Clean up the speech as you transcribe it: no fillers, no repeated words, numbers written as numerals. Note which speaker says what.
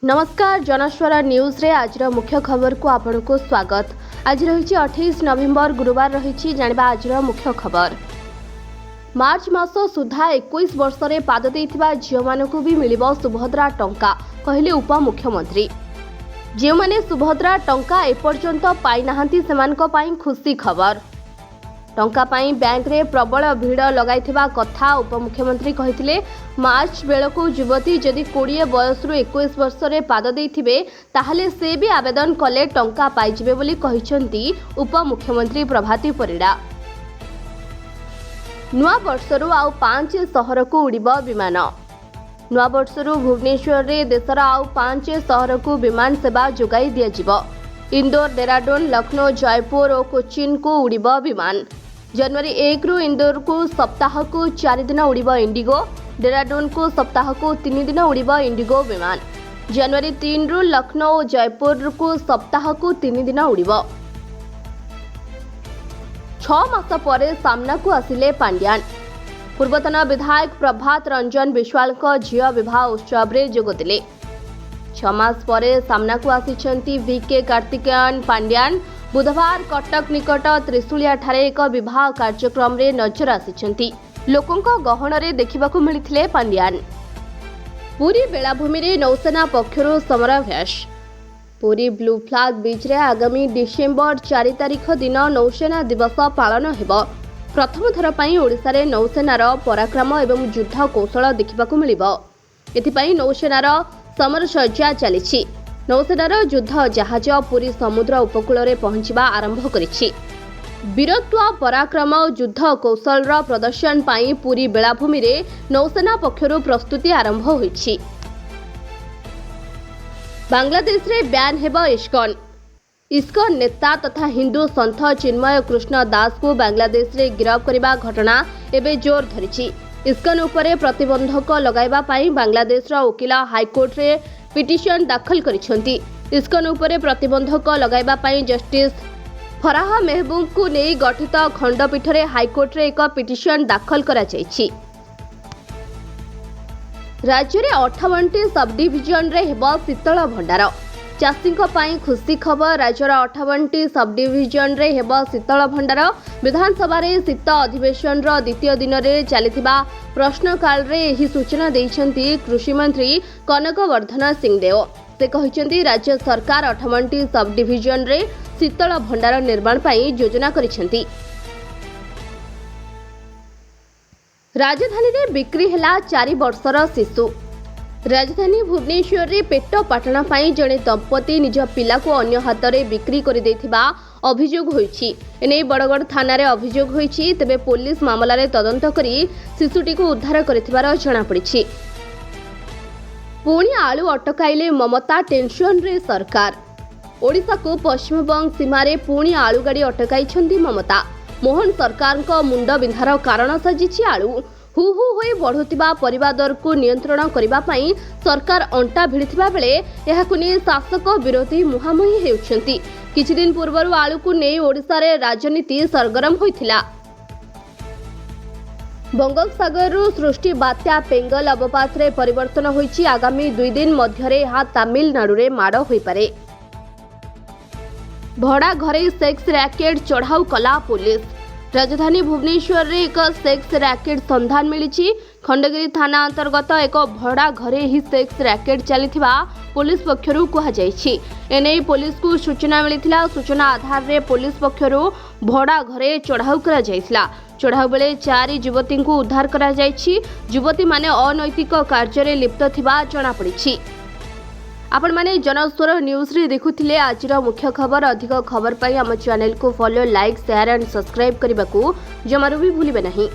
Speaker 1: नमस्कार जनस्वर न्यूज रे आज मुख्य खबर को आपण को स्वागत। आज रही 28 नवेम्बर गुरुवार रही जानिबा आज मुख्य खबर। मार्च मास सुधा 21 वर्ष रे पाद देइथिबा झियो मानकु भी मिलिबो सुभद्रा टंका कहले उपमुख्यमंत्री। जे माने सुभद्रा टंका एपर्यंत पाई नाहंती सेमानक पई खुशी खबर। टंका पाई बैंक रे प्रबल भीड़ लगाइथिबा कथा उपमुख्यमंत्री कहिथिले। मार्च बेलको युवती जदि 20 बयस रु 21 वर्ष रे पाद देइथिबे ताहले से भी आवेदन कले टंका पाइजिबे बोली कहिसंती उपमुख्यमंत्री प्रभाती परिडा। नुआ वर्षरु आउ 5 शहर को उड़िबो विमान। नुआ वर्षरु भुवनेश्वर रे देशर आउ 5 शहर को विमान सेवा जोगाई दिया जिवो। इंदौर, डेराडून, लखनऊ, जयपुर और कोचिन को उड़िबो विमान। जनवरी 1 रु इंदौर को सप्ताह को 4 दिन उड़िबो इंडिगो। डेराडून को सप्ताह को 3 दिन उड़िबो इंडिगो विमान। जनवरी 3 रु लखनऊ और जयपुर को सप्ताह को 3 दिन उड़िबो। 6 मास परे सामना को आसिले पांड्यान। पूर्वतन विधायक प्रभात रंजन विश्वाल को झियो विवाह उत्सव रे जोगदेले। 6 मास परे सामना को आसिछंती वीके कार्तिकेयन पांड्यान। बुधवार कटक निकट त्रिशूलिया ठारे एक विवाह कार्यक्रम रे नजर आसिछंती। लोकंको गहन रे देखिबाकू मिलिथिले पांड्यान। पुरी बेलाभूमि रे नौसेना पक्षरु समराभ्यास। पुरी ब्लू फ्लैग बीच रे आगामी डिसेंबर 4 तारिख दिन नौसेना दिवस पालन हेबो। प्रथम थर पई ओडिसा रे नौसेनार पराक्रम एवं युद्ध कौशल देखिबाकू मिलिबो। एथिपई नौसेनार समरसज्जा चलिछि। नौसेनार युद्ध जहाज पुरी समुद्र उपकूल रे पहुंचवा आरंभ करिछि। वीरत्व, पराक्रम और युद्ध कौशल प्रदर्शन पाई पुरी बेलाभूमि रे नौसेना पक्षरु प्रस्तुति आरंभ होइछि। बांग्लादेश रे बैन हेबो इस्कन। इस्कन नेता तथा हिंदू संत चिन्मय कृष्ण दास को बांग्लादेश रे गिरफ्त करबा घटना एबे जोर धरिछि। इस्कन उपरे प्रतिबंधक लगाइबा पाई बांग्लादेश रो वकील हाईकोर्ट रे पिटिशन दाखल करिसंती। इस्कन उपरे प्रतिबंधक लगाइबा पाई जस्टिस फराह मेहबूब को नहीं गठित खंडपीठ रे हाईकोर्ट रे एक पिटिशन दाखल करा जायछि। राज्य रे 58टी सब डिविजन रे हेबो शीतल भंडार। चाषी खुशी खबर। राज्यर 58टी सब डिविजन रे हेबो शीतल भंडार। विधानसभा रे शीत अधिवेशन रो द्वितीय दिन रे चलिथिबा प्रश्नकाल रे एही सूचना दैछंती कृषि मंत्री कनक वर्धन सिंहदेव। से कहिसंती राज्य सरकार 58टी सब डिविजन रे शीतल भंडार निर्माण पई योजना करिसंती। राजधानी रे बिक्री हेला 4 वर्षर शिशु। राजधानी भुवनेश्वर रे पेट पाटना पाई जड़े दंपति निज पिला को अन्य हाथ में बिक्री कर देथिबा अभियोग होईछि। एने बड़गड़ थाना रे अभियोग होईछि। तेबे पुलिस मामला रे तदंत करी शिशुटी को उद्धार करथिबार जणा पड़िछि। पुणी आलू अटकाइले ममता, टेंशन रे सरकार। ओडिशा को पश्चिमबंग सीमा रे पुणी आलू गाड़ी अटकाइछंती ममता। मोहन सरकार को मुंड बिंधार कारण सजिछि आलू। हु हु होई बढ़ुतिबा परिवार दर को नियंत्रण करिबा पई सरकार अंटा भिड़िथिबा बेले एहाकु नै शासक विरोधी मुहामुही हेउछंती। किछि दिन पूर्वरु आलू को नै ओडिसा रे राजनीति सरगरम होइथिला। बंगोपसागर सृष्टि बात्या पेंगल अवपात रे परिवर्तन होइछि। आगामी 2 दिन मध्यरे यह तमिलनाडु रे माड़ होई पारे। भड़ा घरे सेक्स रैकेट चढ़ाऊ कला पुलिस। राजधानी भुवनेश्वर रे एक सेक्स रैकेट संधान मिली। खंडगिरी थाना अंतर्गत एक भड़ा घरे ही सेक्स रैकेट चलीथिबा पुलिस पक्षरु कहा जायछि। एने पुलिस को सूचना मिलिथिला। सूचना आधार रे पुलिस पक्षरु भड़ा घरे चढ़ाऊ करा जायथिला। चढ़ाऊ बेले 4 युवती को उद्धार करा जायछि। युवती माने अनैतिक कार्य रे लिप्त थिबा जणा पड़िछि। आपण माने जनस्वर न्यूज रे देखुथिले आजिर मुख्य खबर। अधिक खबर पाई हम चैनल को follow, like, share and subscribe करने को जमारू भी भूलिबे नहीं।